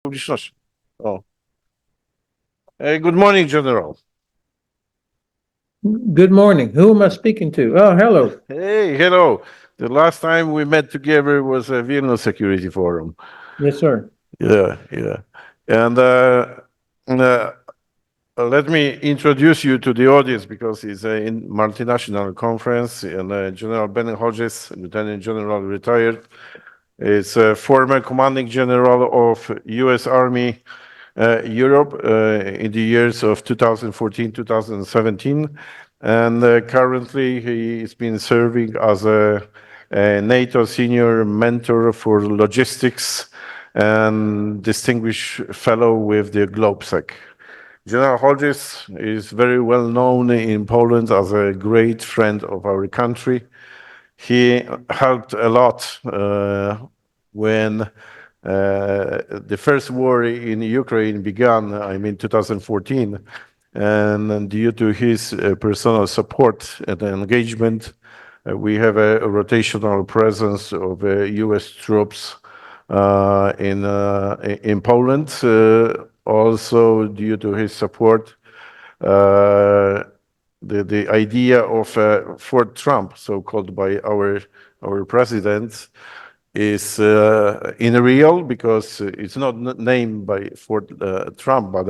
publiczności. Oh. Good morning, General. Good morning. Who am I speaking to? Oh, hello. Hey, hello. The last time we met together was a Vilnius Security Forum. Yes, sir. Yeah. And let me introduce you to the audience because it's a multinational conference, and General Ben Hodges, Lieutenant General retired, is a former commanding general of U.S. Army Europe in the years of 2014-2017, and currently he has been serving as a NATO senior mentor for logistics and distinguished fellow with the GlobeSec. General Hodges is very well known in Poland as a great friend of our country. He helped a lot when the first war in Ukraine began, 2014, and due to his personal support and engagement, we have a rotational presence of U.S. troops in Poland. Also, due to his support, the idea of Fort Trump, so called by our president, is in real because it's not named by Fort Trump, but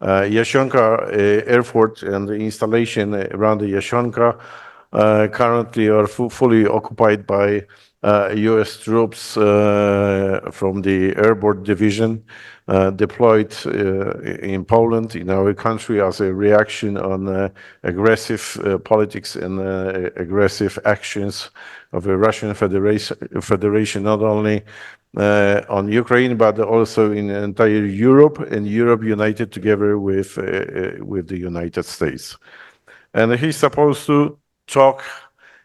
Yashonka Airport and the installation around the Yashonka currently are fully occupied by U.S. troops from the Airborne Division deployed in Poland, in our country, as a reaction on aggressive politics and aggressive actions of the Russian Federation, not only on Ukraine, but also in entire Europe, and Europe united together with the United States. And he's supposed to talk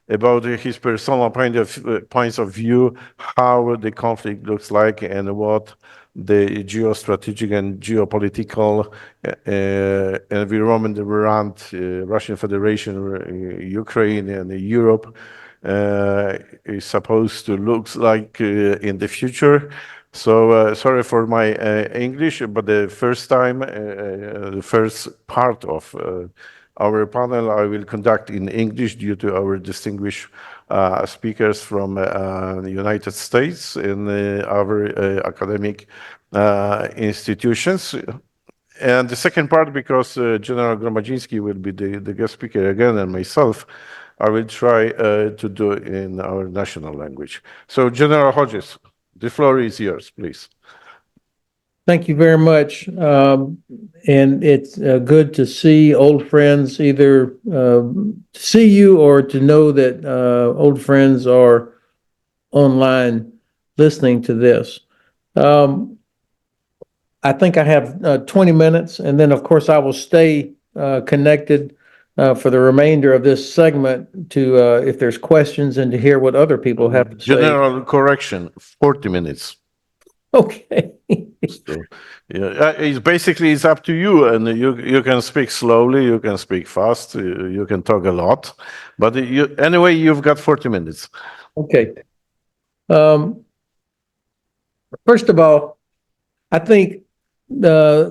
about his personal points of view, how the conflict looks like, and what the geostrategic and geopolitical environment around Russian Federation, Ukraine, and Europe is supposed to look like in the future. So sorry for my English, but the first part of our panel I will conduct in English due to our distinguished speakers from the United States and our academic institutions. And the second part, because General Gromadziński will be the guest speaker again, and myself, I will try to do it in our national language. So General Hodges, the floor is yours, please. Thank you very much. And it's good to see old friends, either see you or to know that old friends are online listening to this. I think I have 20 minutes, and then, of course, I will stay connected for the remainder of this segment to, if there's questions, and to hear what other people have to say. General correction, 40 minutes. Okay. So, yeah, it's up to you, and you can speak slowly, you can speak fast, you can talk a lot, but anyway, you've got 40 minutes. Okay. First of all, I think there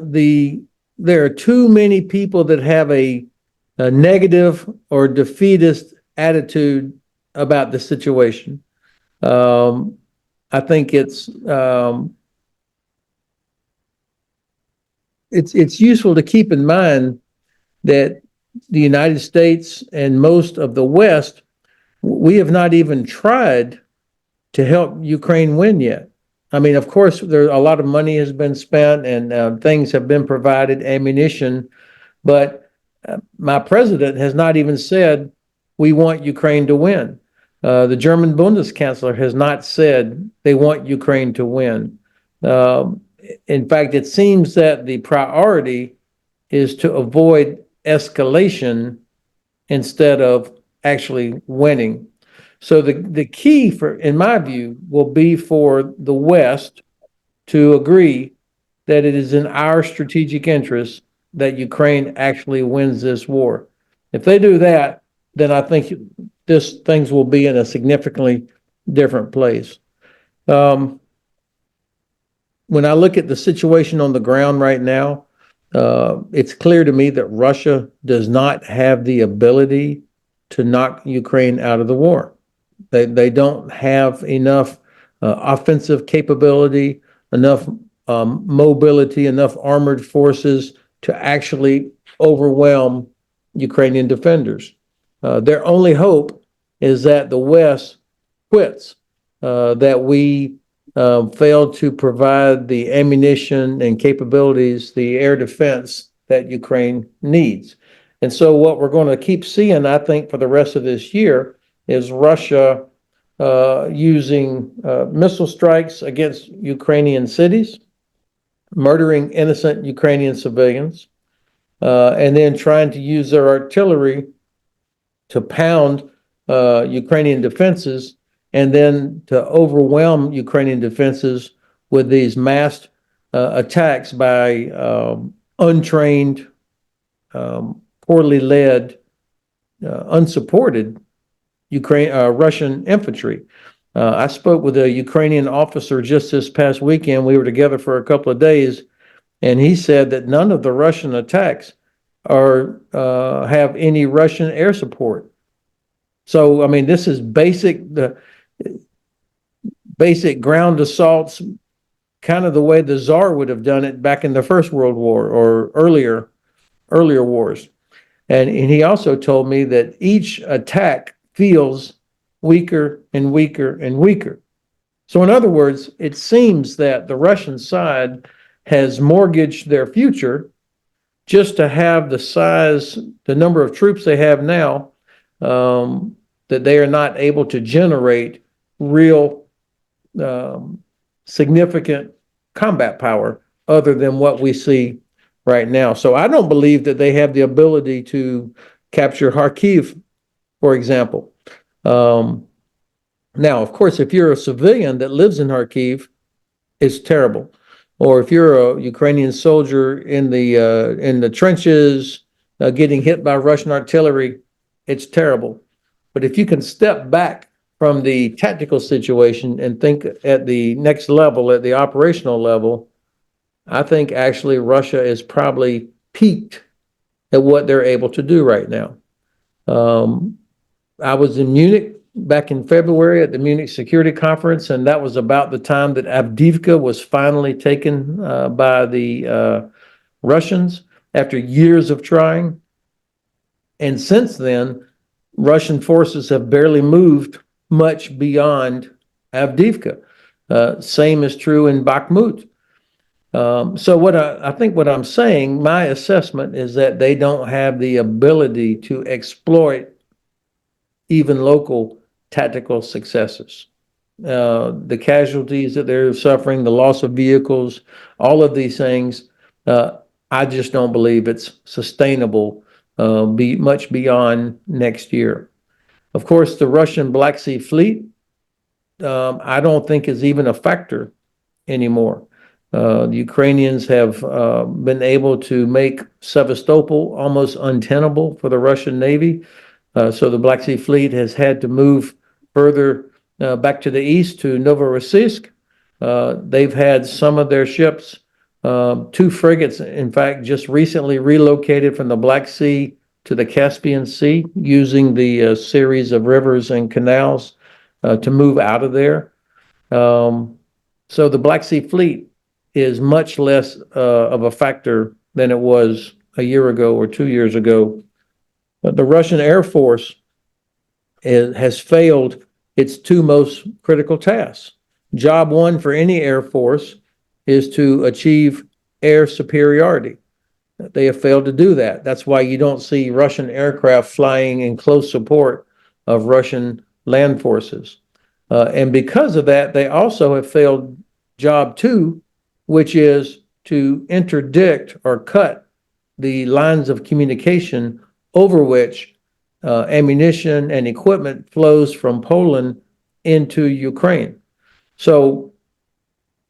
are too many people that have a negative or defeatist attitude about the situation. I think it's useful to keep in mind that the United States and most of the West, we have not even tried to help Ukraine win yet. I mean, of course, there a lot of money has been spent and things have been provided, ammunition, but my president has not even said we want Ukraine to win. The German Bundeskanzler has not said they want Ukraine to win. In fact, it seems that the priority is to avoid escalation instead of actually winning. So the key in my view, will be for the West to agree that it is in our strategic interest that Ukraine actually wins this war. If they do that, then I think things will be in a significantly different place. when I look at the situation on the ground right now, it's clear to me that Russia does not have the ability to knock Ukraine out of the war. They don't have enough offensive capability, enough mobility, enough armored forces to actually overwhelm Ukrainian defenders. Their only hope is that the West quits, that we failed to provide the ammunition and capabilities, the air defense that Ukraine needs. And so, what we're going to keep seeing, I think, for the rest of this year is Russia using missile strikes against Ukrainian cities, murdering innocent Ukrainian civilians, and then trying to use their artillery to pound Ukrainian defenses and then to overwhelm Ukrainian defenses with these massed attacks by untrained, poorly led, unsupported Russian infantry. I spoke with a Ukrainian officer just this past weekend. We were together for a couple of days, and he said that none of the Russian attacks are have any Russian air support. So, I mean, this is the basic ground assaults, kind of the way the Tsar would have done it back in the First World War or earlier wars. And he also told me that each attack feels weaker and weaker and weaker. So, in other words, it seems that the Russian side has mortgaged their future just to have the number of troops they have now, that they are not able to generate real significant combat power other than what we see right now. So I don't believe that they have the ability to capture Kharkiv, for example. Now, of course, if you're a civilian that lives in Kharkiv, it's terrible. Or if you're a Ukrainian soldier in the trenches getting hit by Russian artillery, it's terrible. But if you can step back from the tactical situation and think at the next level, at the operational level, I think actually Russia is probably peaked at what they're able to do right now. I was in Munich back in February at the Munich Security Conference, and that was about the time that Avdiivka was finally taken by the Russians after years of trying. And since then, Russian forces have barely moved much beyond Avdiivka. Same is true in Bakhmut. So I think what I'm saying, my assessment is that they don't have the ability to exploit even local tactical successes. The casualties that they're suffering, the loss of vehicles, all of these things, I just don't believe it's sustainable be much beyond next year. Of course, the Russian Black Sea Fleet, I don't think is even a factor anymore. The Ukrainians have been able to make Sevastopol almost untenable for the Russian Navy. So the Black Sea Fleet has had to move further back to the east to Novorossiysk. They've had some of their ships, two frigates, in fact, just recently relocated from the Black Sea to the Caspian Sea using the series of rivers and canals to move out of there. So the Black Sea Fleet is much less of a factor than it was a year ago or 2 years ago. But the Russian Air Force has failed its two most critical tasks. Job one for any Air Force is to achieve air superiority. They have failed to do that. That's why you don't see Russian aircraft flying in close support of Russian land forces. And because of that, they also have failed job two, which is to interdict or cut the lines of communication over which ammunition and equipment flows from Poland into Ukraine. So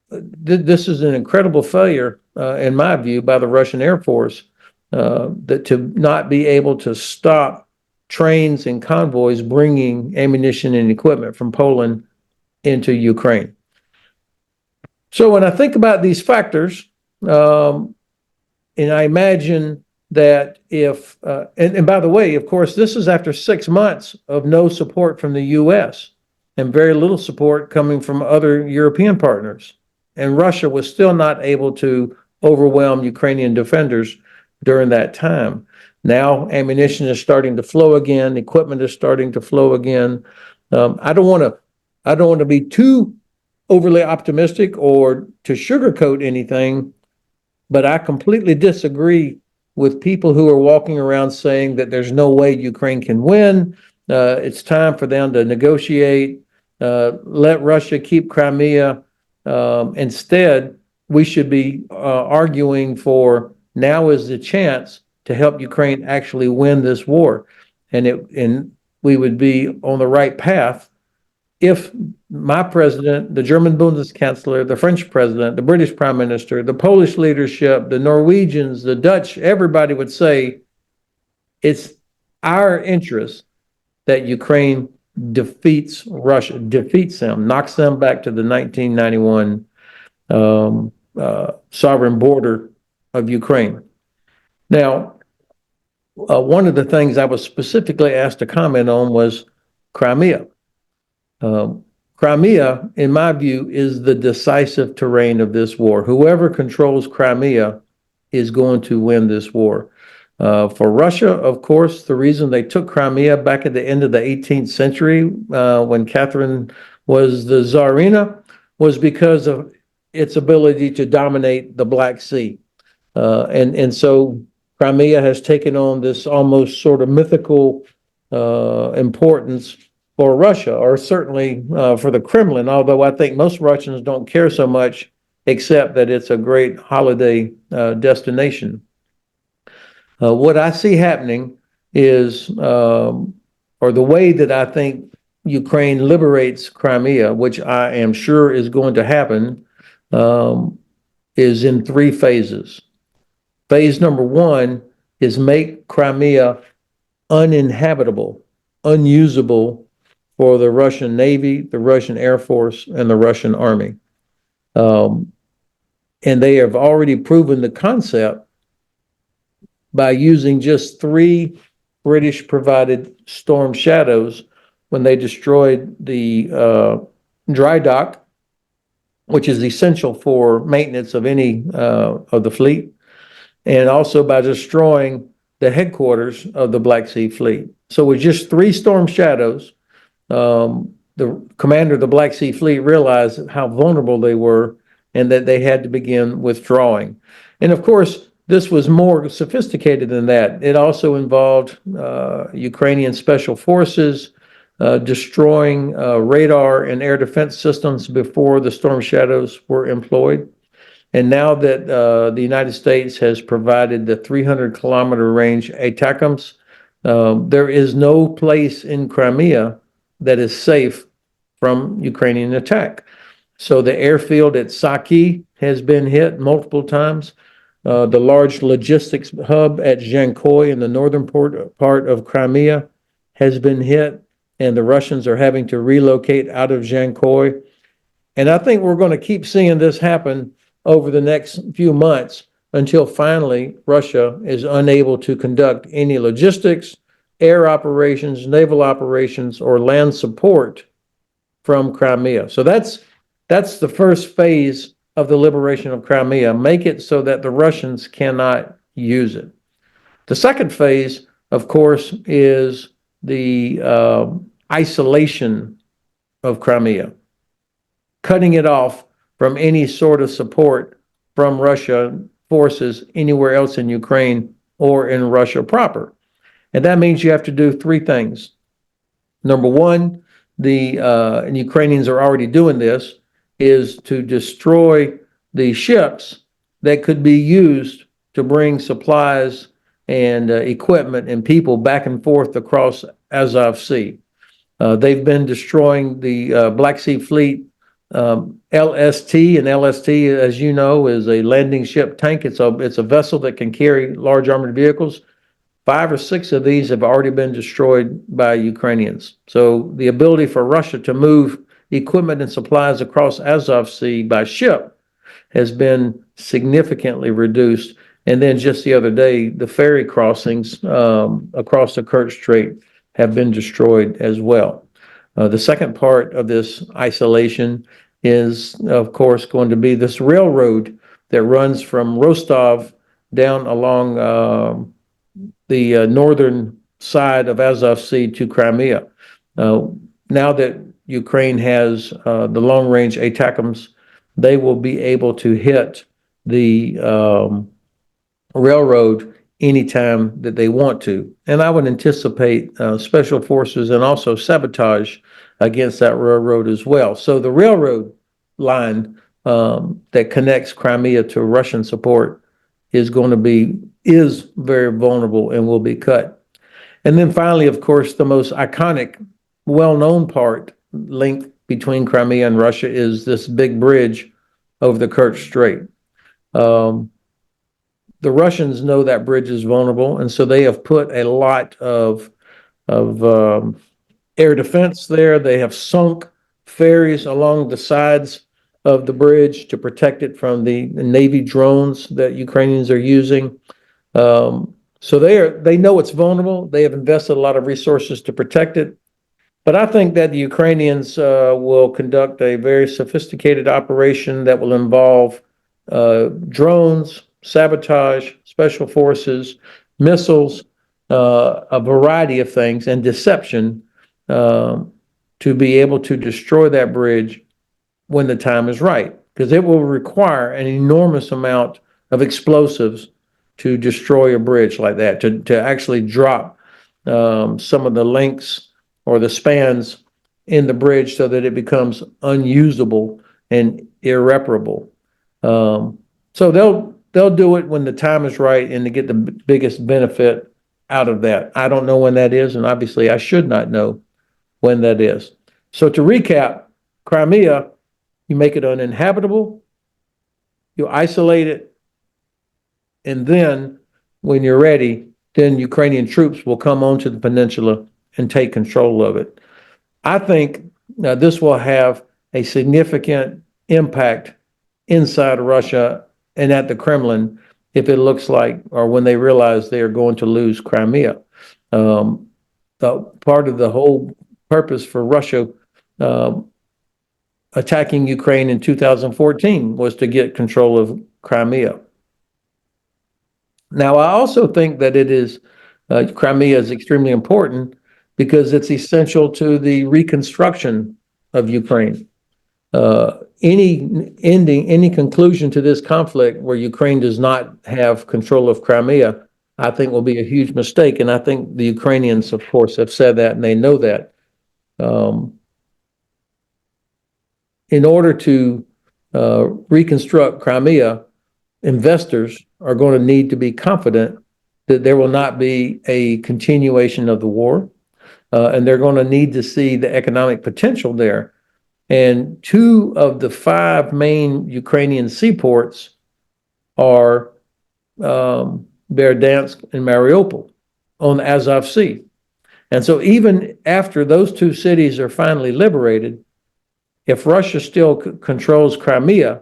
this is an incredible failure, in my view, by the Russian Air Force, that to not be able to stop trains and convoys bringing ammunition and equipment from Poland into Ukraine. So when I think about these factors, and I imagine that if, and by the way, of course, this is after 6 months of no support from the US and very little support coming from other European partners. And Russia was still not able to overwhelm Ukrainian defenders during that time. Now ammunition is starting to flow again, equipment is starting to flow again. I don't want to be too overly optimistic or to sugarcoat anything, but I completely disagree with people who are walking around saying that there's no way Ukraine can win. It's time for them to negotiate, let Russia keep Crimea. Instead, we should be arguing for now is the chance to help Ukraine actually win this war. And we would be on the right path if my president, the German Bundeskanzler, the French president, the British prime minister, the Polish leadership, the Norwegians, the Dutch, everybody would say it's our interest that Ukraine defeats Russia, defeats them, knocks them back to the 1991 sovereign border of Ukraine. Now, one of the things I was specifically asked to comment on was Crimea. Crimea, in my view, is the decisive terrain of this war. Whoever controls Crimea is going to win this war. For Russia, of course, the reason they took Crimea back at the end of the 18th century, when Catherine was the Tsarina, was because of its ability to dominate the Black Sea. And so Crimea has taken on this almost sort of mythical importance for Russia, or certainly for the Kremlin, although I think most Russians don't care so much, except that it's a great holiday destination. What I see happening is, or the way that I think Ukraine liberates Crimea, which I am sure is going to happen, is in 3 phases. Phase number 1 is make Crimea uninhabitable, unusable for the Russian Navy, the Russian Air Force, and the Russian Army. And they have already proven the concept by using just 3 British provided Storm Shadows when they destroyed the dry dock, which is essential for maintenance of any of the fleet, and also by destroying the headquarters of the Black Sea Fleet. So with just 3 Storm Shadows, the commander of the Black Sea Fleet realized how vulnerable they were and that they had to begin withdrawing. And of course, this was more sophisticated than that. It also involved Ukrainian special forces destroying radar and air defense systems before the Storm Shadows were employed. And now that the United States has provided the 300-kilometer range ATACMS, there is no place in Crimea that is safe from Ukrainian attack. So the airfield at Saki has been hit multiple times. The large logistics hub at Zhenkoy in the northern part of Crimea has been hit, and the Russians are having to relocate out of Zhenkoy. And I think we're going to keep seeing this happen over the next few months until finally Russia is unable to conduct any logistics, air operations, naval operations, or land support from Crimea. So that's the first phase of the liberation of Crimea. Make it so that the Russians cannot use it. The second phase, of course, is the isolation of Crimea, cutting it off from any sort of support from Russia forces anywhere else in Ukraine or in Russia proper. And that means you have to do 3 things. Number 1, and Ukrainians are already doing this, is to destroy the ships that could be used to bring supplies and equipment and people back and forth across Azov Sea. They've been destroying the Black Sea Fleet LST, and LST, as you know, is a landing ship tank. It's a vessel that can carry large armored vehicles. 5 or 6 of these have already been destroyed by Ukrainians. So the ability for Russia to move equipment and supplies across Azov Sea by ship has been significantly reduced. And then just the other day, the ferry crossings across the Kerch Strait have been destroyed as well. The second part of this isolation is, of course, going to be this railroad that runs from Rostov down along the northern side of Azov Sea to Crimea. Now that Ukraine has the long-range ATACMS, they will be able to hit the railroad anytime that they want to. And I would anticipate special forces and also sabotage against that railroad as well. So the railroad line that connects Crimea to Russian support is very vulnerable and will be cut. And then finally, of course, the most iconic, well-known part linked between Crimea and Russia is this big bridge over the Kerch Strait. The Russians know that bridge is vulnerable, and so they have put a lot of air defense there. They have sunk ferries along the sides of the bridge to protect it from the Navy drones that Ukrainians are using. So they know it's vulnerable. They have invested a lot of resources to protect it. But I think that the Ukrainians will conduct a very sophisticated operation that will involve drones, sabotage, special forces, missiles, a variety of things, and deception to be able to destroy that bridge when the time is right, because it will require an enormous amount of explosives to destroy a bridge like that, to actually drop some of the links or the spans in the bridge so that it becomes unusable and irreparable. So they'll do it when the time is right and to get the biggest benefit out of that. I don't know when that is, and obviously I should not know when that is. So to recap, Crimea, you make it uninhabitable, you isolate it, and then when you're ready, then Ukrainian troops will come onto the peninsula and take control of it. I think this will have a significant impact inside Russia and at the Kremlin if it looks like, or when they realize they are going to lose Crimea. Part of the whole purpose for Russia attacking Ukraine in 2014 was to get control of Crimea. Now, I also think that Crimea is extremely important because it's essential to the reconstruction of Ukraine. Any conclusion to this conflict where Ukraine does not have control of Crimea, I think will be a huge mistake. And I think the Ukrainians, of course, have said that and they know that. In order to reconstruct Crimea, investors are going to need to be confident that there will not be a continuation of the war, and they're going to need to see the economic potential there. And 2 of the 5 main Ukrainian seaports are Berdansk and Mariupol on the Azov Sea. And so even after those 2 cities are finally liberated, if Russia still controls Crimea,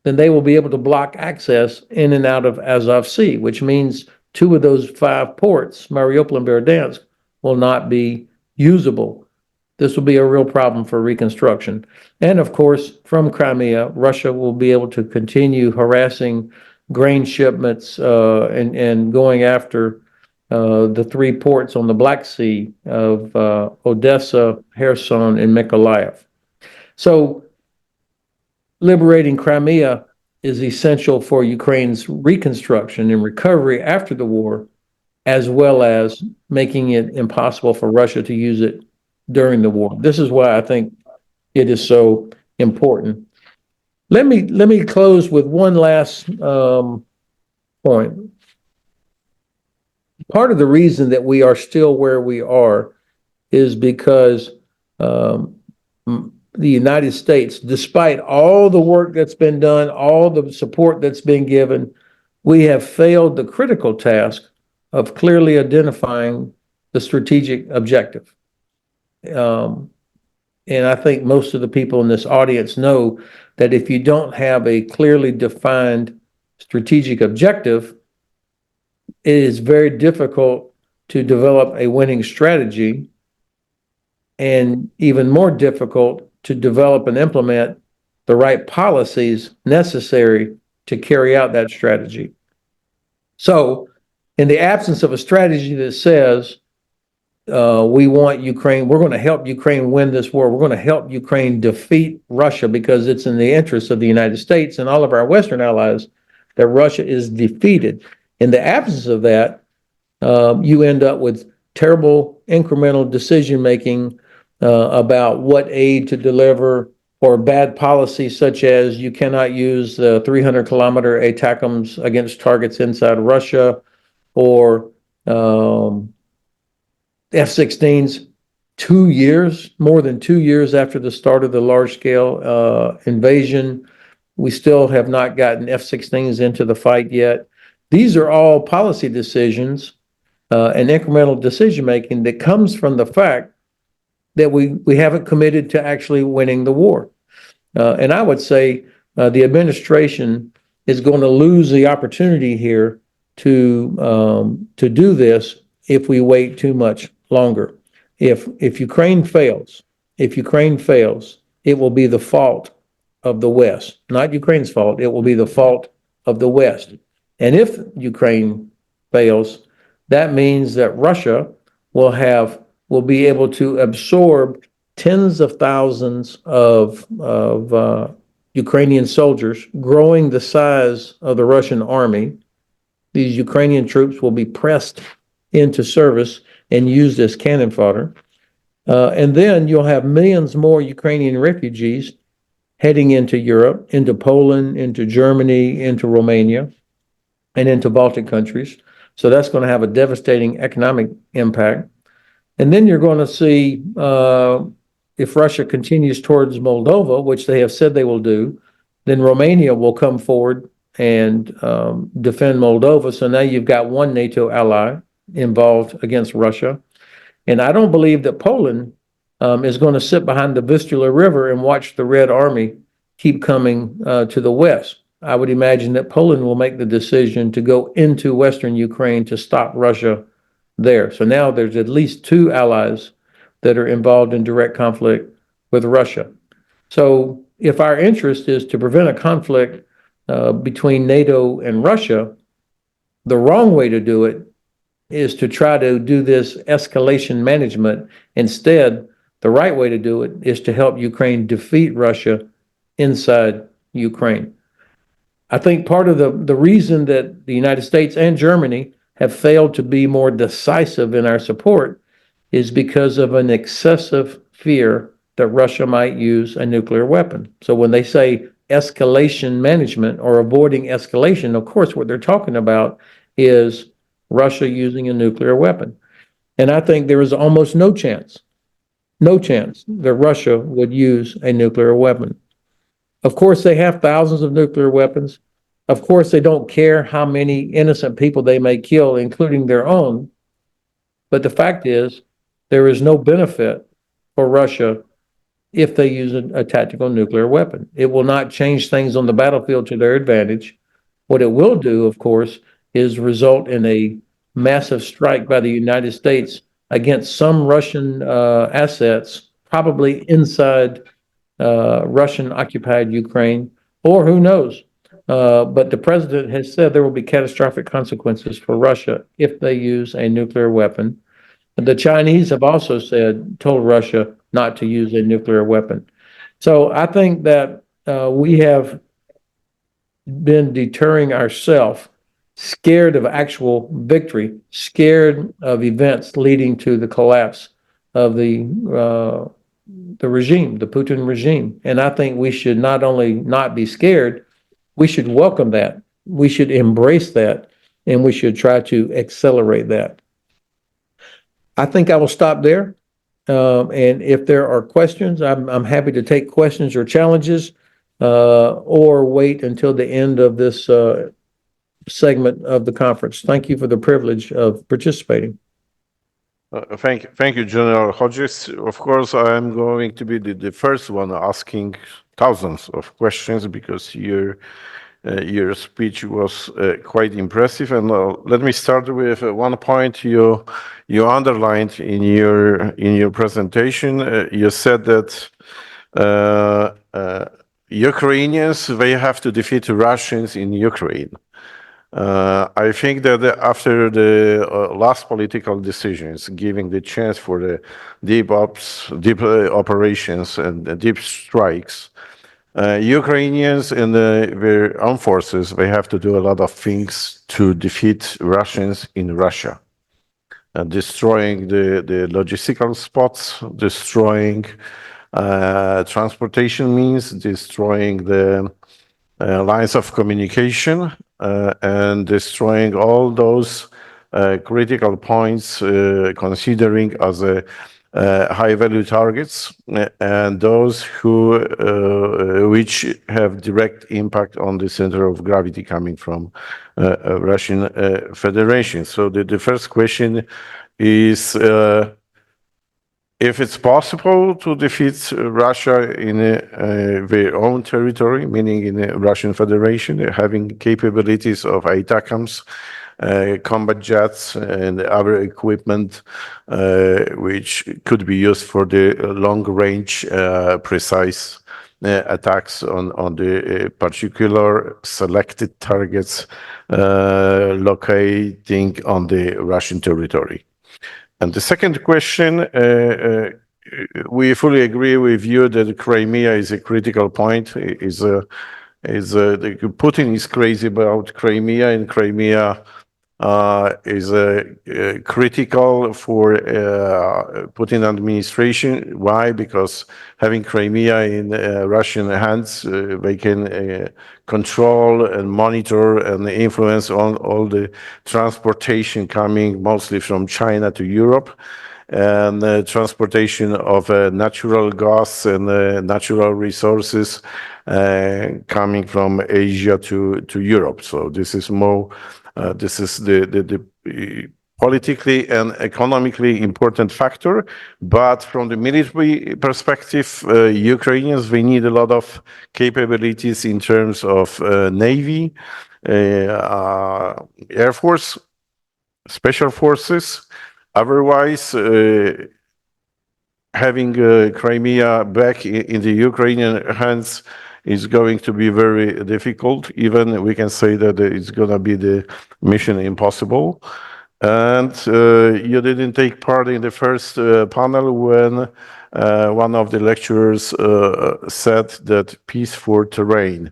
then they will be able to block access in and out of Azov Sea, which means 2 of those 5 ports, Mariupol and Berdansk, will not be usable. This will be a real problem for reconstruction. And of course, from Crimea, Russia will be able to continue harassing grain shipments and going after the 3 ports on the Black Sea of Odessa, Kherson, and Mykolaiv. So liberating Crimea is essential for Ukraine's reconstruction and recovery after the war, as well as making it impossible for Russia to use it during the war. This is why I think it is so important. Let me close with one last point. Part of the reason that we are still where we are is because the United States, despite all the work that's been done, all the support that's been given, we have failed the critical task of clearly identifying the strategic objective. and I think most of the people in this audience know that if you don't have a clearly defined strategic objective, it is very difficult to develop a winning strategy, and even more difficult to develop and implement the right policies necessary to carry out that strategy. So, in the absence of a strategy that says, we want Ukraine, we're going to help Ukraine win this war, we're going to help Ukraine defeat Russia because it's in the interest of the United States and all of our Western allies that Russia is defeated. In the absence of that, you end up with terrible incremental decision making about what aid to deliver, or bad policies such as you cannot use the 300-kilometer ATACMS against targets inside Russia, or F-16s 2 years, more than 2 years after the start of the large-scale invasion. We still have not gotten F-16s into the fight yet. These are all policy decisions and incremental decision making that comes from the fact that we haven't committed to actually winning the war. And I would say the administration is going to lose the opportunity here to do this if we wait too much longer. If Ukraine fails, it will be the fault of the West, not Ukraine's fault. It will be the fault of the West. And if Ukraine fails, that means that Russia will be able to absorb tens of thousands of Ukrainian soldiers, growing the size of the Russian army. These Ukrainian troops will be pressed into service and used as cannon fodder. And then you'll have millions more Ukrainian refugees heading into Europe, into Poland, into Germany, into Romania, and into Baltic countries. So that's going to have a devastating economic impact. And then you're going to see, if Russia continues towards Moldova, which they have said they will do, then Romania will come forward and defend Moldova. So now you've got one NATO ally involved against Russia. And I don't believe that Poland is going to sit behind the Vistula River and watch the Red Army keep coming to the west. I would imagine that Poland will make the decision to go into Western Ukraine to stop Russia there. So now there's at least two allies that are involved in direct conflict with Russia. So if our interest is to prevent a conflict between NATO and Russia, the wrong way to do it is to try to do this escalation management. Instead, the right way to do it is to help Ukraine defeat Russia inside Ukraine. I think part of the reason that the United States and Germany have failed to be more decisive in our support is because of an excessive fear that Russia might use a nuclear weapon. So when they say escalation management or avoiding escalation, of course, what they're talking about is Russia using a nuclear weapon. And I think there is almost no chance that Russia would use a nuclear weapon. Of course, they have thousands of nuclear weapons. Of course, they don't care how many innocent people they may kill, including their own. But the fact is, there is no benefit for Russia if they use a tactical nuclear weapon. It will not change things on the battlefield to their advantage. What it will do, of course, is result in a massive strike by the United States against some Russian assets, probably inside Russian-occupied Ukraine, or who knows. But the president has said there will be catastrophic consequences for Russia if they use a nuclear weapon. The Chinese have also told Russia not to use a nuclear weapon. So I think that we have been deterring ourselves, scared of actual victory, scared of events leading to the collapse of the regime, the Putin regime. And I think we should not only not be scared, we should welcome that. We should embrace that, and we should try to accelerate that. I think I will stop there. And if there are questions, I'm happy to take questions or challenges, or wait until the end of this segment of the conference. Thank you for the privilege of participating. Thank you, General Hodges. Of course, I'm going to be the first one asking thousands of questions because your speech was quite impressive. And let me start with one point you underlined in your presentation. You said that uh, uh, Ukrainians they have to defeat Russians in Ukraine. I think that after the last political decisions, giving the chance for the deep operations and deep strikes, Ukrainians and their armed forces, they have to do a lot of things to defeat Russians in Russia, destroying the logistical spots, destroying transportation means, destroying the lines of communication, and destroying all those critical points, considering as a high value targets, and those which have direct impact on the center of gravity coming from Russian Federation. So the first question is if it's possible to defeat Russia in their own territory, meaning in the Russian Federation, having capabilities of ATACMS, combat jets, and other equipment which could be used for the long-range, precise attacks on the particular selected targets locating on the Russian territory. And the second question, we fully agree with you that Crimea is a critical point. Putin is crazy about Crimea, and Crimea is critical for Putin administration. Why? Because having Crimea in Russian hands, they can control and monitor and influence on all the transportation coming mostly from China to Europe, and transportation of natural gas and natural resources coming from Asia to Europe. So this is more, this is the politically and economically important factor. But from the military perspective, Ukrainians, they need a lot of capabilities in terms of Navy, Air Force, Special Forces. Otherwise, having Crimea back in the Ukrainian hands is going to be very difficult. Even we can say that it's going to be the mission impossible. And you didn't take part in the first panel when one of the lecturers said that peace for terrain.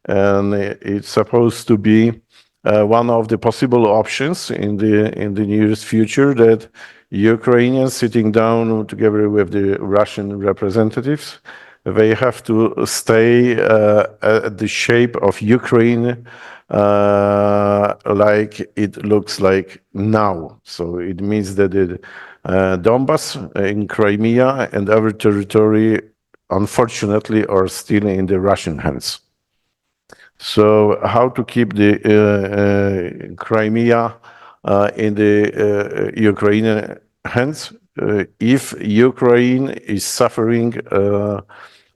And it's supposed to be one of the possible options in the nearest future, that Ukrainians sitting down together with the Russian representatives, they have to stay at the shape of Ukraine like it looks like now. So it means that the Donbas in Crimea and other territory, unfortunately, are still in the Russian hands. So how to keep the Crimea in the Ukrainian hands if Ukraine is suffering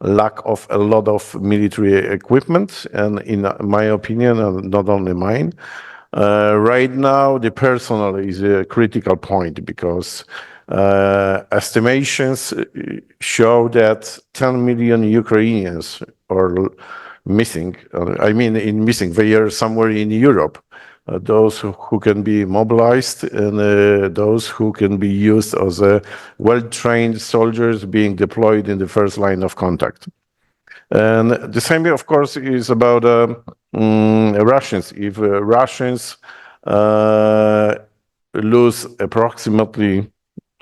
lack of a lot of military equipment, and in my opinion, and not only mine, right now the personnel is a critical point, because estimations show that 10 million Ukrainians are missing. I mean, in missing, they are somewhere in Europe. Those who can be mobilized, and those who can be used as well-trained soldiers being deployed in the first line of contact. And the same, of course, is about Russians. If Russians lose approximately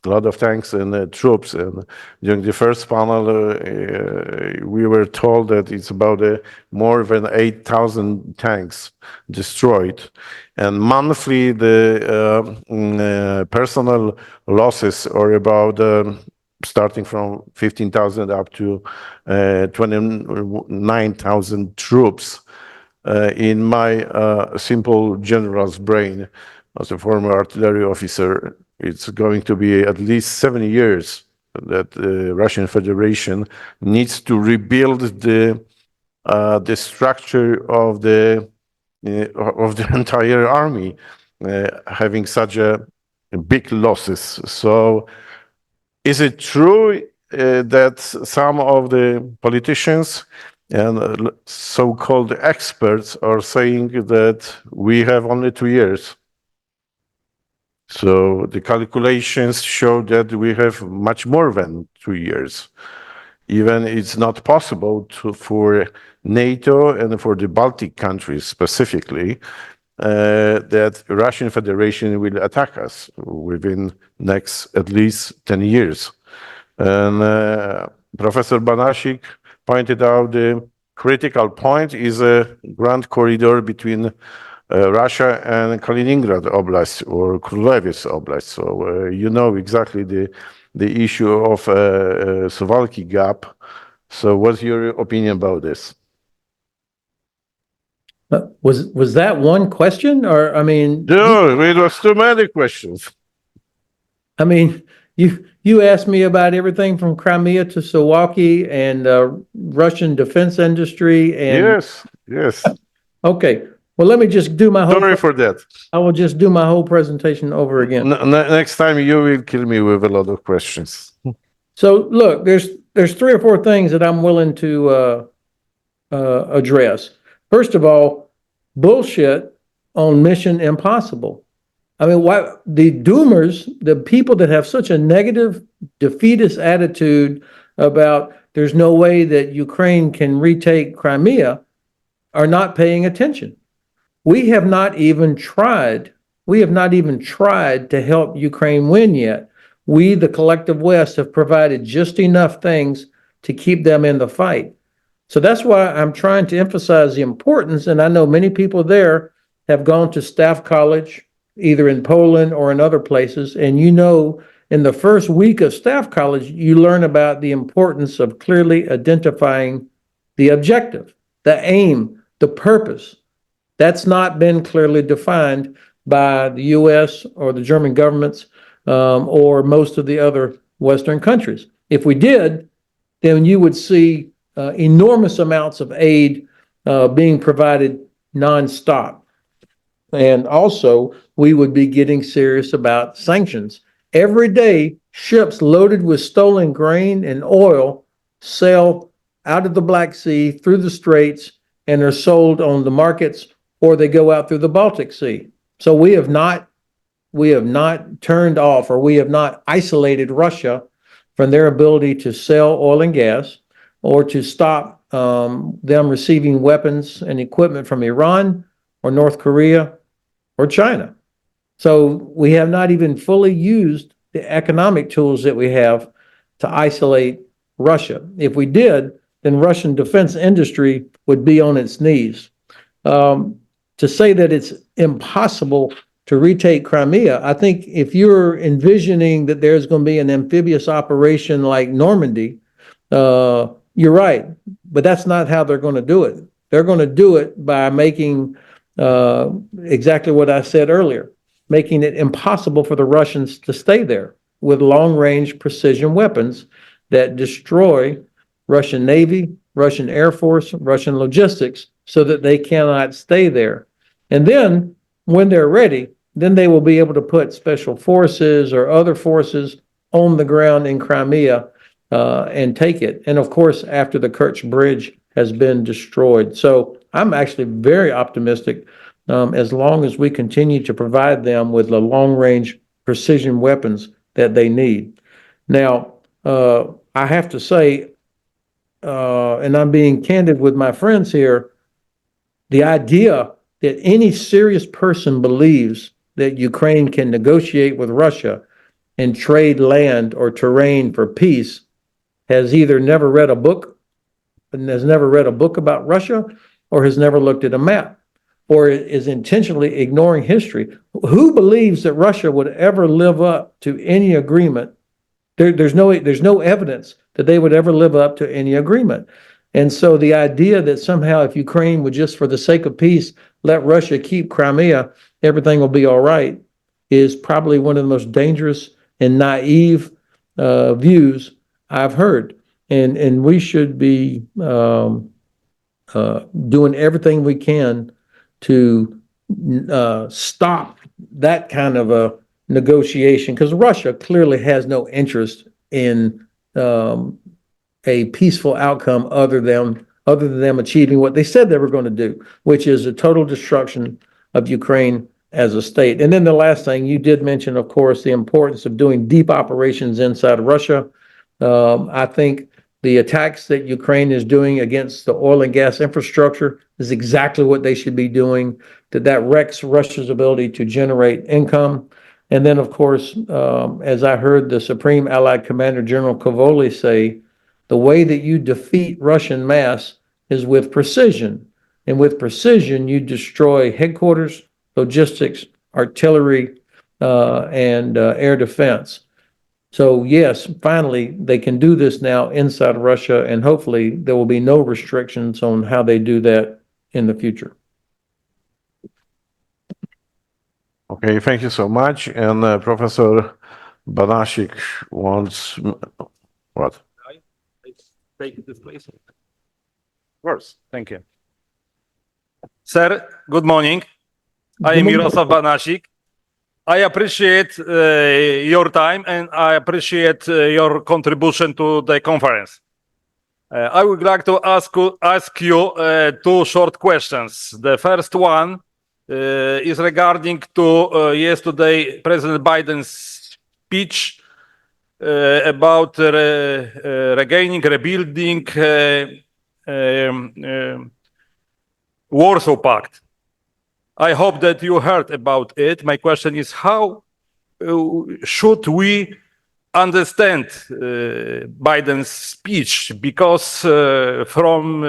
a lot of tanks and troops. And during the first panel, we were told that it's about more than 8,000 tanks destroyed. And monthly, the personnel losses are about starting from 15,000 up to 29,000 troops. In my simple general's brain, as a former artillery officer, It's going to be at least 7 years that the Russian Federation needs to rebuild the structure of the entire army, having such a big losses. So, is it true that some of the politicians and so-called experts are saying that we have only 2 years? So the calculations show that we have much more than 2 years. Even it's not possible for NATO and for the Baltic countries specifically that Russian Federation will attack us within next at least 10 years. And Professor Banasik pointed out the critical point is a grand corridor between Russia and Kaliningrad Oblast or Kulevis Oblast. So you know exactly the issue of Suwalki Gap. So what's your opinion about this? Was that one question, or I mean? No, it was too many questions. I mean, you asked me about everything from Crimea to Suwalki and Russian defense industry and yes. okay. Well, let me just do my whole. Sorry for that. I will just do my whole presentation over again. Next time you will kill me with a lot of questions. So look, there's 3 or 4 things that I'm willing to address. First of all, bullshit on Mission Impossible. I mean, why the doomers, the people that have such a negative, defeatist attitude about there's no way that Ukraine can retake Crimea, are not paying attention. We have not even tried. We have not even tried to help Ukraine win yet. We, the collective West, have provided just enough things to keep them in the fight. So that's why I'm trying to emphasize the importance. And I know many people there have gone to staff college, either in Poland or in other places. And you know, in the first week of staff college, you learn about the importance of clearly identifying the objective, the aim, the purpose. That's not been clearly defined by the US or the German governments or most of the other Western countries. If we did, then you would see enormous amounts of aid being provided nonstop. And also, we would be getting serious about sanctions. Every day, ships loaded with stolen grain and oil sail out of the Black Sea through the Straits and are sold on the markets, or they go out through the Baltic Sea. So we have not turned off, or we have not isolated Russia from their ability to sell oil and gas, or to stop them receiving weapons and equipment from Iran or North Korea or China. So we have not even fully used the economic tools that we have to isolate Russia. If we did, then Russian defense industry would be on its knees. To say that it's impossible to retake Crimea, I think if you're envisioning that there's going to be an amphibious operation like Normandy, you're right, but that's not how they're going to do it. They're going to do it by making exactly what I said earlier, making it impossible for the Russians to stay there with long-range precision weapons that destroy Russian Navy, Russian Air Force, Russian logistics, so that they cannot stay there. And then, when they're ready, then they will be able to put special forces or other forces on the ground in Crimea and take it. And of course, after the Kerch Bridge has been destroyed. So I'm actually very optimistic as long as we continue to provide them with the long-range precision weapons that they need. Now, I have to say, and I'm being candid with my friends here, the idea that any serious person believes that Ukraine can negotiate with Russia and trade land or terrain for peace has either never read a book and has never read a book about Russia, or has never looked at a map, or is intentionally ignoring history. Who believes that Russia would ever live up to any agreement? There's no evidence that they would ever live up to any agreement. And so the idea that somehow if Ukraine would just for the sake of peace let Russia keep Crimea, everything will be all right, is probably one of the most dangerous and naive views I've heard. And we should be doing everything we can to stop that kind of a negotiation, because Russia clearly has no interest in a peaceful outcome other than them achieving what they said they were going to do, which is a total destruction of Ukraine as a state. And then the last thing you did mention, of course, the importance of doing deep operations inside of Russia. I think the attacks that Ukraine is doing against the oil and gas infrastructure is exactly what they should be doing, that wrecks Russia's ability to generate income. And then, of course, as I heard the Supreme Allied Commander General Kovoli say, the way that you defeat Russian mass is with precision. And with precision, you destroy headquarters, logistics, artillery, and air defense. So yes, finally, they can do this now inside Russia, and hopefully there will be no restrictions on how they do that in the future. Okay, thank you so much. And Professor Banasik wants what? I take this place. Of course, thank you. Sir, good morning. I am Miroslav Banasik. I appreciate your time and I appreciate your contribution to the conference. I would like to ask you two short questions. The first one is regarding to yesterday President Biden's speech about regaining, rebuilding Warsaw Pact. I hope that you heard about it. My question is, how should we understand Biden's speech? Because from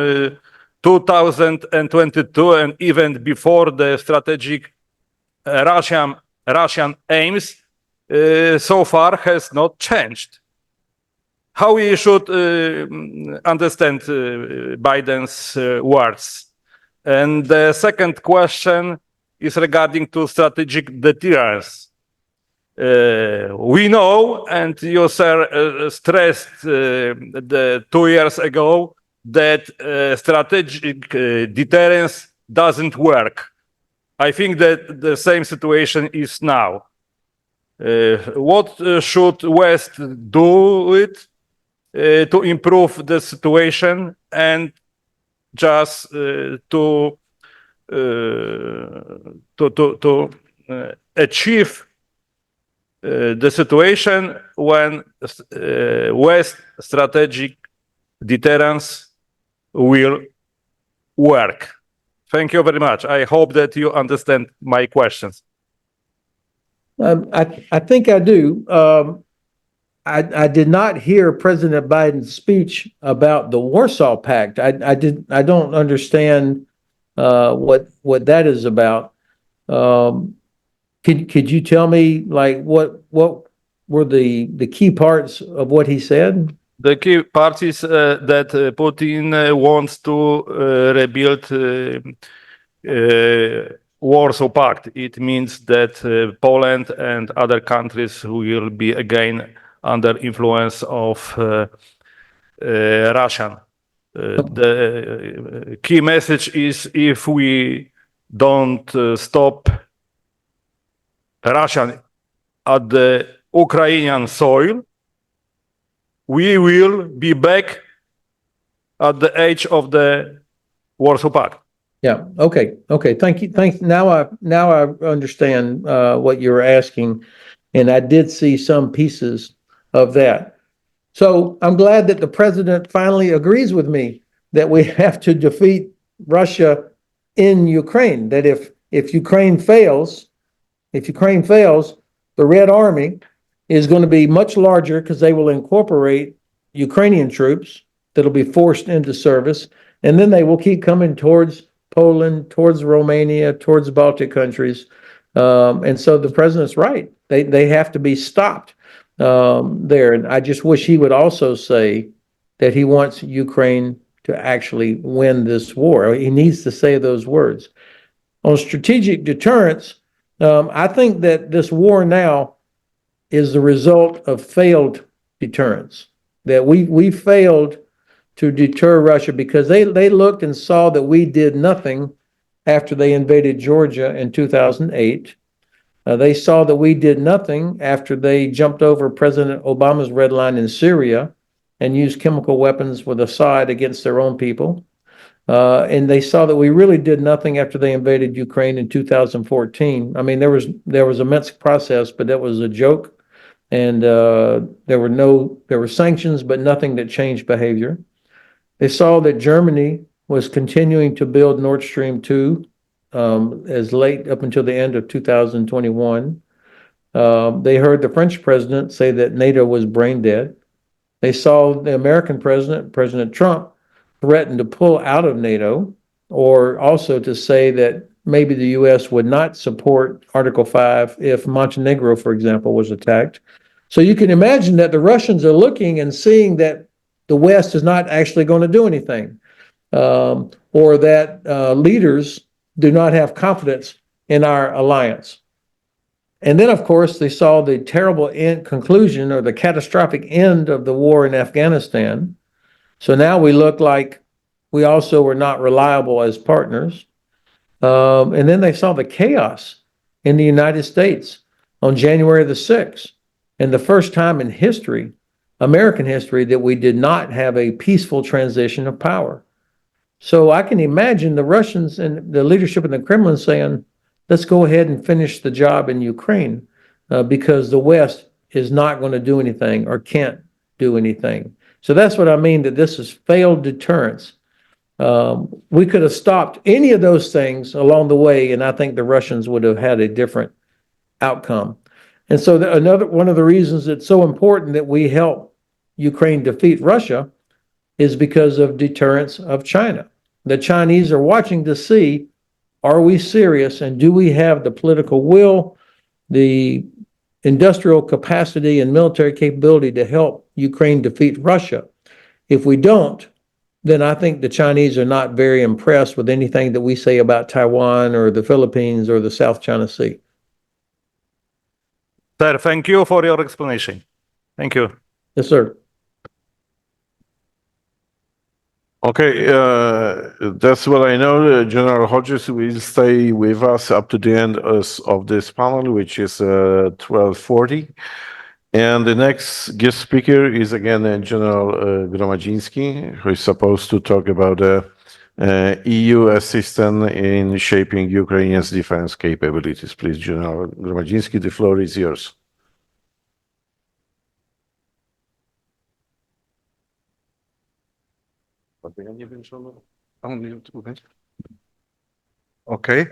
2022 and even before the strategic Russian aims so far has not changed. How we should understand Biden's words? And the second question is regarding to strategic deterrence. We know, and you, sir, stressed the 2 years ago that strategic deterrence doesn't work. I think that the same situation is now. What should West do it to improve the situation and just to achieve the situation when West strategic deterrence will work? Thank you very much. I hope that you understand my questions. I think I do. I did not hear President Biden's speech about the Warsaw Pact. I don't understand what that is about. Could you tell me, like, what were the key parts of what he said? The key part is that Putin wants to rebuild Warsaw Pact. It means that Poland and other countries will be again under influence of Russia. The key message is, if we don't stop Russian at the Ukrainian soil, we will be back at the age of the Warsaw Pact. Yeah. Okay. Thank you. Now I understand what you're asking, and I did see some pieces of that. So I'm glad that the president finally agrees with me that we have to defeat Russia in Ukraine. That if Ukraine fails, the Red Army is going to be much larger, because they will incorporate Ukrainian troops that'll be forced into service, and then they will keep coming towards Poland, towards Romania, towards the Baltic countries. And so the president's right. They have to be stopped there. And I just wish he would also say that he wants Ukraine to actually win this war. He needs to say those words. On strategic deterrence, I think that this war now is the result of failed deterrence. That we failed to deter Russia because they looked and saw that we did nothing after they invaded Georgia in 2008. They saw that we did nothing after they jumped over President Obama's red line in Syria and used chemical weapons with Assad against their own people. And they saw that we really did nothing after they invaded Ukraine in 2014. I mean, there was a Minsk process, but that was a joke, and there were sanctions, but nothing that changed behavior. They saw that Germany was continuing to build Nord Stream 2 as late up until the end of 2021. They heard the French president say that NATO was brain dead. They saw the American president, President Trump, threaten to pull out of NATO, or also to say that maybe the U.S. would not support Article 5 if Montenegro, for example, was attacked. So you can imagine that the Russians are looking and seeing that the West is not actually going to do anything, or that leaders do not have confidence in our alliance. And then, of course, they saw the terrible conclusion or the catastrophic end of the war in Afghanistan. So now we look like we also were not reliable as partners. And then they saw the chaos in the United States on January the 6th, and the first time in history, American history, that we did not have a peaceful transition of power. So I can imagine the Russians and the leadership in the Kremlin saying, let's go ahead and finish the job in Ukraine because the West is not going to do anything or can't do anything. So that's what I mean, that this is failed deterrence. We could have stopped any of those things along the way, and I think the Russians would have had a different outcome. And so another one of the reasons it's so important that we help Ukraine defeat Russia is because of deterrence of China. The Chinese are watching to see, are we serious, and do we have the political will, the industrial capacity and military capability to help Ukraine defeat Russia? If we don't, then I think the Chinese are not very impressed with anything that we say about Taiwan or the Philippines or the South China Sea. Sir, thank you for your explanation. Thank you. Yes, sir. Okay, that's what I know. General Hodges will stay with us up to the end of this panel, which is 12:40. And the next guest speaker is again General Gromadziński, who is supposed to talk about EU assistance in shaping Ukrainians' defense capabilities. Please, General Gromadziński, the floor is yours. Okay.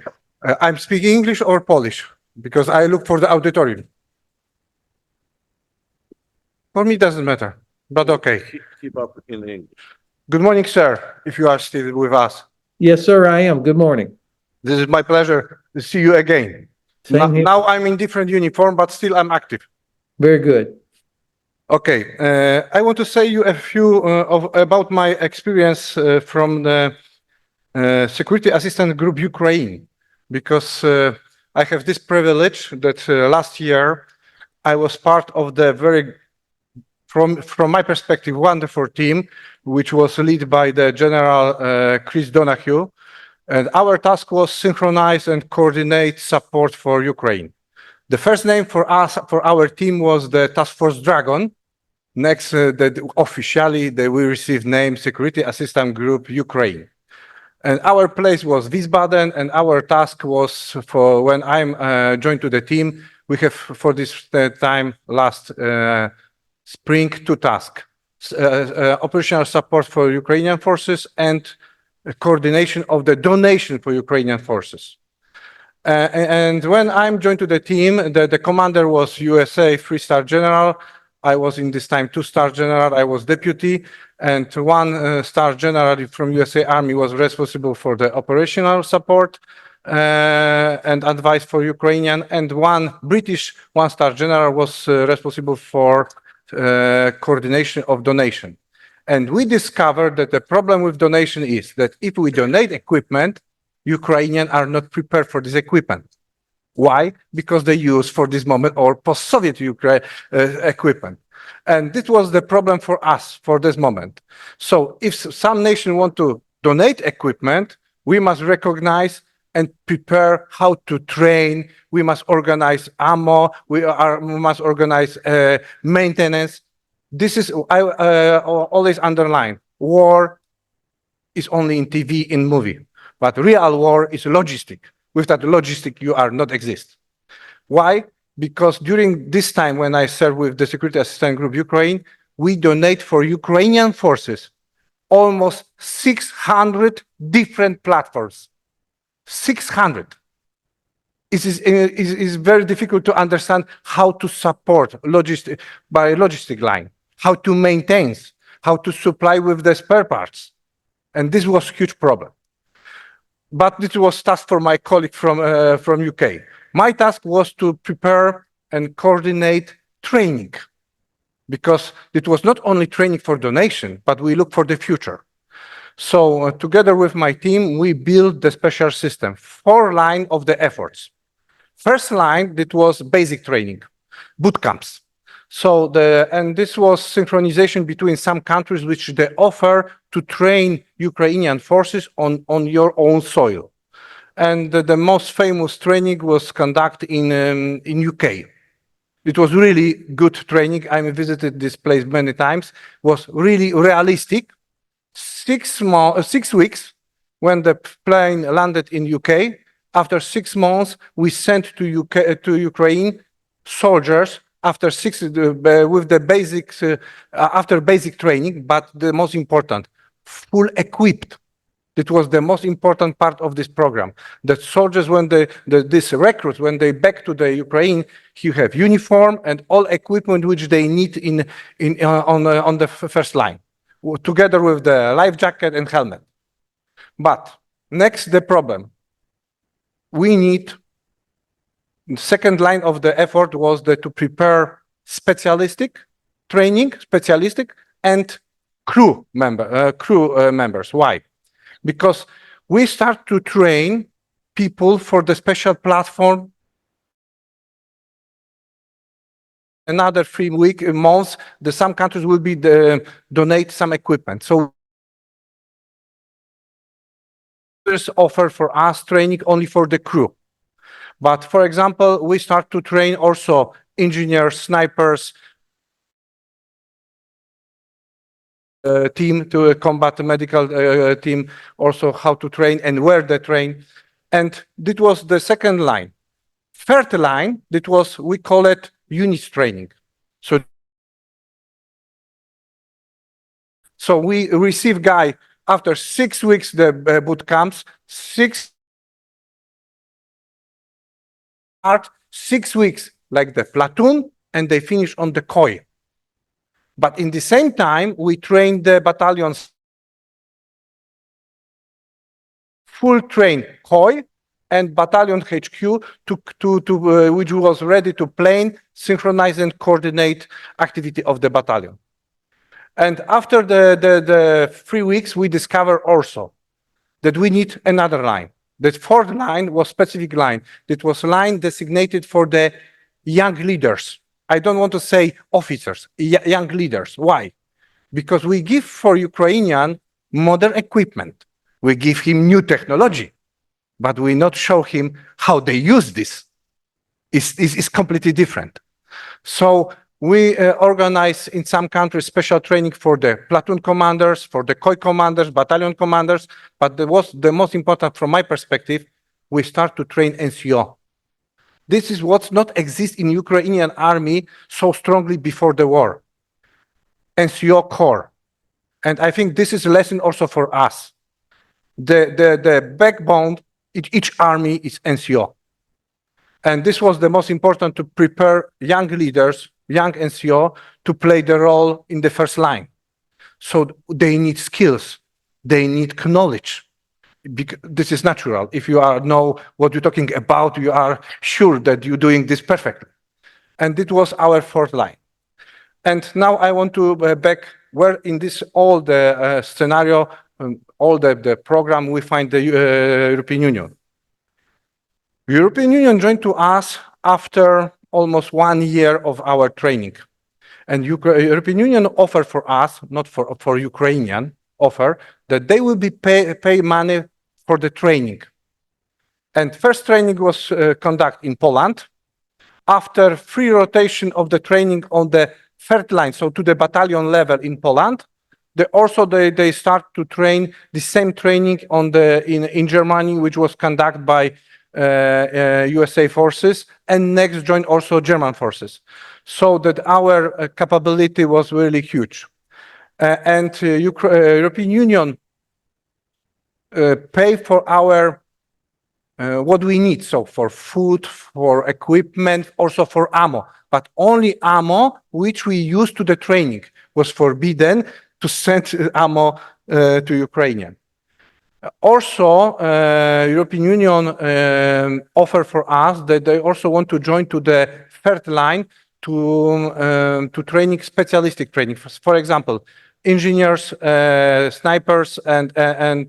I'm speaking English or Polish because I look for the auditorium. For me, it doesn't matter, but okay. Keep up in English. Good morning, sir, if you are still with us. Yes, sir, I am. Good morning. This is my pleasure to see you again. Same here. Now I'm in different uniform, but still I'm active. Very good. Okay, I want to say you a few about my experience from the Security Assistance Group Ukraine, because I have this privilege that last year I was part of the very, from my perspective, wonderful team, which was led by the General Chris Donahue, and our task was synchronize and coordinate support for Ukraine. The first name for us, for our team, was the Task Force Dragon. Next, that officially we received name Security Assistance Group Ukraine. And our place was Wiesbaden, and our task was for when I'm joined to the team, we have for this time last spring two tasks. Operational support for Ukrainian forces and coordination of the donation for Ukrainian forces. And when I'm joined to the team, the commander was USA 3-star general. I was in this time 2-star general. I was deputy, and 1-star general from USA Army was responsible for the operational support and advice for Ukrainian, and one British 1-star general was responsible for coordination of donation. And we discovered that the problem with donation is that if we donate equipment, Ukrainians are not prepared for this equipment. Why? Because they use for this moment or post-Soviet Ukraine equipment. And this was the problem for us for this moment. So if some nation want to donate equipment, we must recognize and prepare how to train. We must organize ammo. We must organize maintenance. This is, I always underline, war is only in TV, in movie, but real war is logistic. With that logistic, you are not exist. Why? Because during this time when I served with the Security Assistance Group Ukraine, we donate for Ukrainian forces almost 600 different platforms. 600. It is very difficult to understand how to support logistic line, how to maintain, how to supply with the spare parts. And this was a huge problem. But this was task for my colleague from UK. My task was to prepare and coordinate training, because it was not only training for donation, but we look for the future. So together with my team, we built the special system, 4 lines of the efforts. First line, it was basic training, boot camps. So and this was synchronization between some countries which they offer to train Ukrainian forces on your own soil. And the most famous training was conducted in UK. It was really good training. I visited this place many times. Was really realistic. 6 weeks when the plane landed in UK. After 6 months, we sent to Ukraine soldiers after with the basics after basic training, but the most important, full equipped. It was the most important part of this program. The soldiers, when these recruits, when they back to the Ukraine, you have uniform and all equipment which they need on the first line, together with the life jacket and helmet. But next, the problem. We need, second line of the effort was to prepare specialistic training, and crew members. Why? Because we start to train people for the special platform. Another 3 months, some countries will be donate some equipment. So offer for us training only for the crew. But for example, we start to train also engineers, snipers, team to combat medical team, also how to train and where they train. And that was the second line. Third line, that was, we call it unit training. So we receive guy after 6 weeks, the boot camps, 6 weeks like the platoon, and they finish on the COI. But in the same time, we train the battalions full train COI and battalion HQ which was ready to plan, synchronize and coordinate activity of the battalion. And after the 3 weeks, we discover also that we need another line. That fourth line was specific line. That was line designated for the young leaders. I don't want to say officers, young leaders. Why? Because we give for Ukrainian modern equipment. We give him new technology, but we not show him how they use this. It's completely different. So we organize in some countries special training for the platoon commanders, for the COI commanders, battalion commanders. But the most important from my perspective, we start to train NCO. This is what's not exist in Ukrainian army so strongly before the war. NCO Corps. And I think this is a lesson also for us. The backbone in each army is NCO. And this was the most important to prepare young leaders, young NCO, to play the role in the first line. So they need skills, they need knowledge. This is natural. If you know what you're talking about, you are sure that you're doing this perfectly. And it was our fourth line. And now I want to back where in this all the scenario, all the program, we find the European Union. European Union joined to us after almost 1 year of our training. And European Union offer for us, not for Ukrainian, offer that they will be pay money for the training. And first training was conducted in Poland. After free rotation of the training on the third line, so to the battalion level in Poland, they start to train the same training in Germany, which was conducted by USA forces, and next joined also German forces, so that our capability was really huge. European Union pay for our what we need, so for food, for equipment, also for ammo, but only ammo which we use to the training was forbidden to send ammo to Ukrainian. Also, European Union offer for us that they also want to join to the third line to training, specialistic training. For example, engineers, snipers, and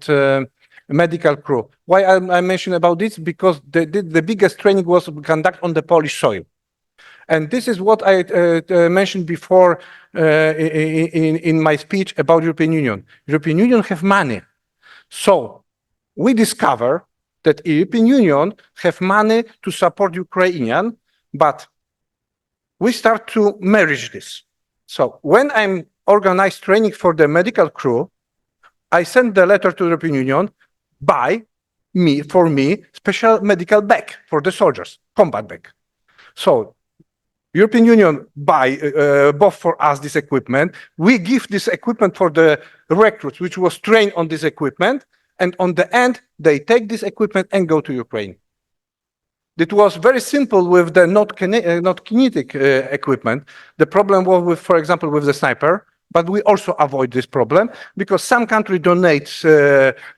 medical crew. Why I mention about this? Because the biggest training was conducted on the Polish soil. And this is what I mentioned before in my speech about European Union. European Union have money. So we discover that European Union have money to support Ukrainian, but we start to merge this. So when I'm organized training for the medical crew, I send the letter to European Union, for me, special medical bag for the soldiers, combat bag. So European Union buy both for us this equipment. We give this equipment for the recruits, which was trained on this equipment. And on the end, they take this equipment and go to Ukraine. It was very simple with the not kinetic equipment. The problem was with, for example, with the sniper, but we also avoid this problem because some country donates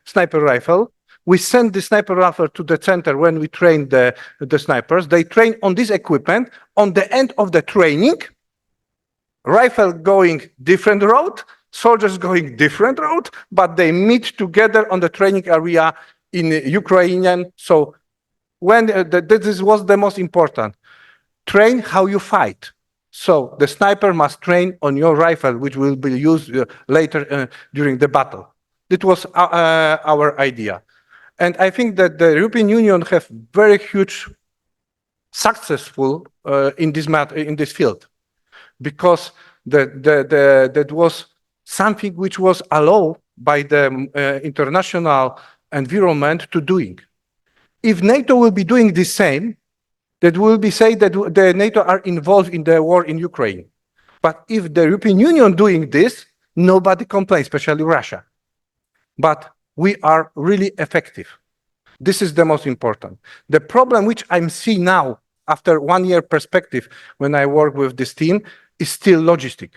sniper rifle. We send the sniper rifle to the center when we train the snipers. They train on this equipment. On the end of the training, rifle going different route, soldiers going different route, but they meet together on the training area in Ukrainian. So when this was the most important, train how you fight. So the sniper must train on your rifle, which will be used later during the battle. That was our idea. And I think that the European Union have very huge successful in this field, because that was something which was allowed by the international environment to doing. If NATO will be doing the same, that will be say that the NATO are involved in the war in Ukraine. But if the European Union doing this, nobody complains, especially Russia. But we are really effective. This is the most important. The problem which I'm seeing now, after 1 year perspective, when I work with this team, is still logistic.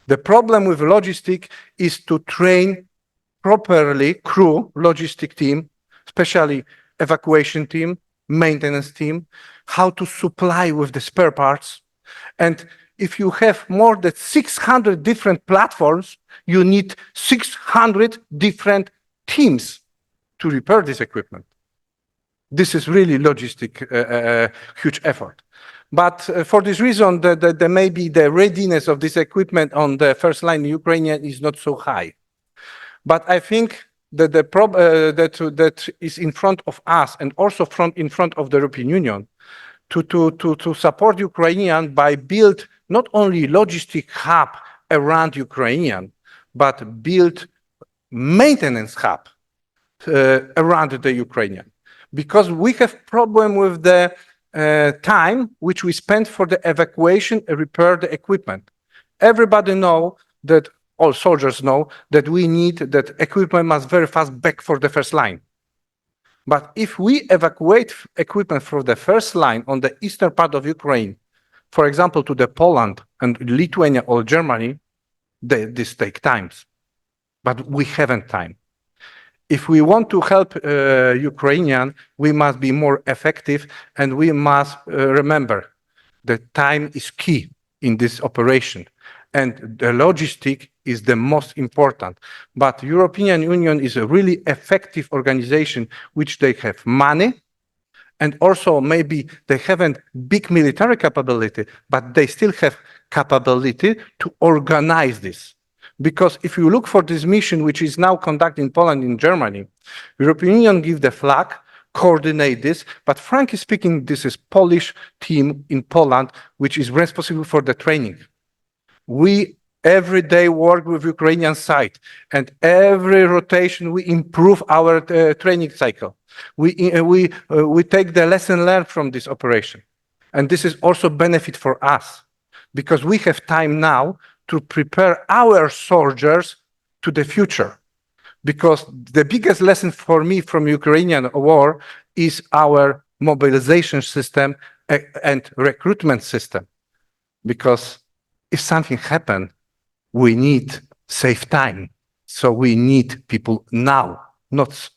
The problem with logistic is to train properly crew, logistic team, especially evacuation team, maintenance team, how to supply with the spare parts. And if you have more than 600 different platforms, you need 600 different teams to repair this equipment. This is really logistic, huge effort. But for this reason, maybe the readiness of this equipment on the first line in Ukrainian is not so high. But I think that that is in front of us and also in front of the European Union to support Ukrainian by build not only logistic hub around Ukrainian, but build maintenance hub around the Ukrainian. Because we have problem with the time which we spend for the evacuation and repair the equipment. Everybody know that, all soldiers know that we need that equipment must very fast back for the first line. But if we evacuate equipment from the first line on the eastern part of Ukraine, for example, to the Poland and Lithuania or Germany, this take times. But we haven't time. If we want to help Ukrainian, we must be more effective, and we must remember that time is key in this operation, and the logistic is the most important. But European Union is a really effective organization, which they have money, And also maybe they haven't big military capability, but they still have capability to organize this. Because if you look for this mission, which is now conducted in Poland and Germany, European Union give the flag, coordinate this, but frankly speaking, this is Polish team in Poland, which is responsible for the training. We every day work with Ukrainian side, and every rotation we improve our training cycle. We take the lesson learned from this operation, and this is also benefit for us because we have time now to prepare our soldiers to the future. Because the biggest lesson for me from Ukrainian war is our mobilization system and recruitment system. Because if something happens, we need save time. So we need people now, not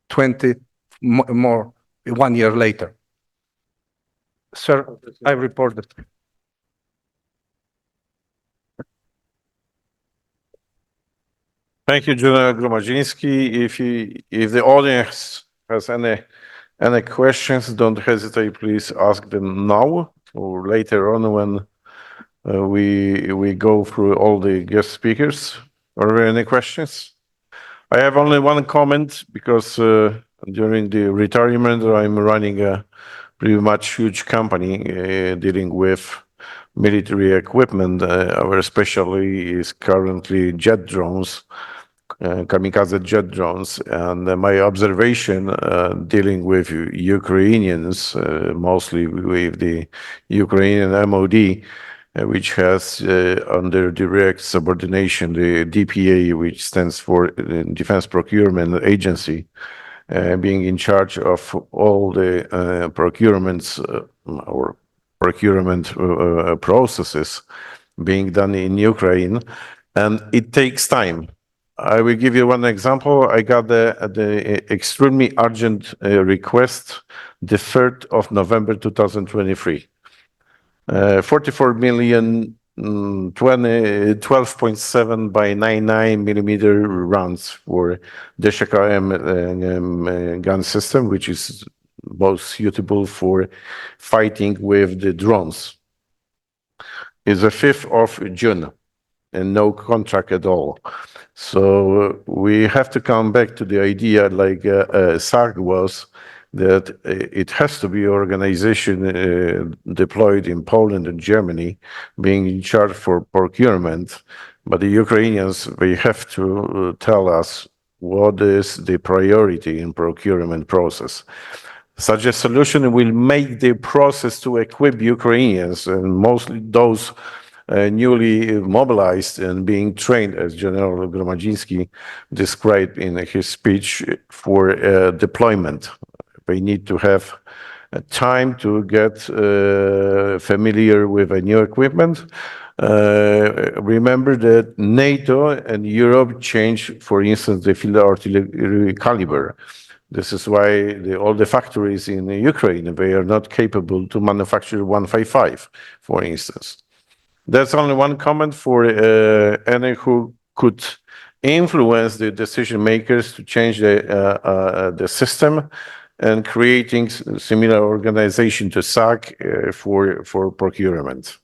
20 more 1 year later. Sir, I reported. Thank you, General Gromadziński. If the audience has any questions, don't hesitate. Please ask them now or later on when we go through all the guest speakers. Are there any questions? I have only one comment because during the retirement, I'm running a pretty much huge company dealing with military equipment. Our specialty is currently jet drones, kamikaze jet drones. And my observation dealing with Ukrainians, mostly with the Ukrainian MOD, which has under direct subordination the DPA, which stands for Defense Procurement Agency, being in charge of all the procurements or procurement processes being done in Ukraine, and it takes time. I will give you one example. I got the extremely urgent request the 3rd of November 2023. 44 million 12.7 by 99 millimeter rounds for the DSHK gun system, which is most suitable for fighting with the drones. It's the 5th of June and no contract at all. So we have to come back to the idea like SAG was, that it has to be organization deployed in Poland and Germany being in charge for procurement, but the Ukrainians, they have to tell us what is the priority in procurement process. Such a solution will make the process to equip Ukrainians, and mostly those newly mobilized and being trained, as General Gromadziński described in his speech, for deployment. They need to have time to get familiar with a new equipment. Remember that NATO and Europe changed, for instance, the field artillery caliber. This is why all the factories in Ukraine, they are not capable to manufacture 155, for instance. That's only one comment for any who could influence the decision makers to change the system and creating similar organization to SAC for procurement.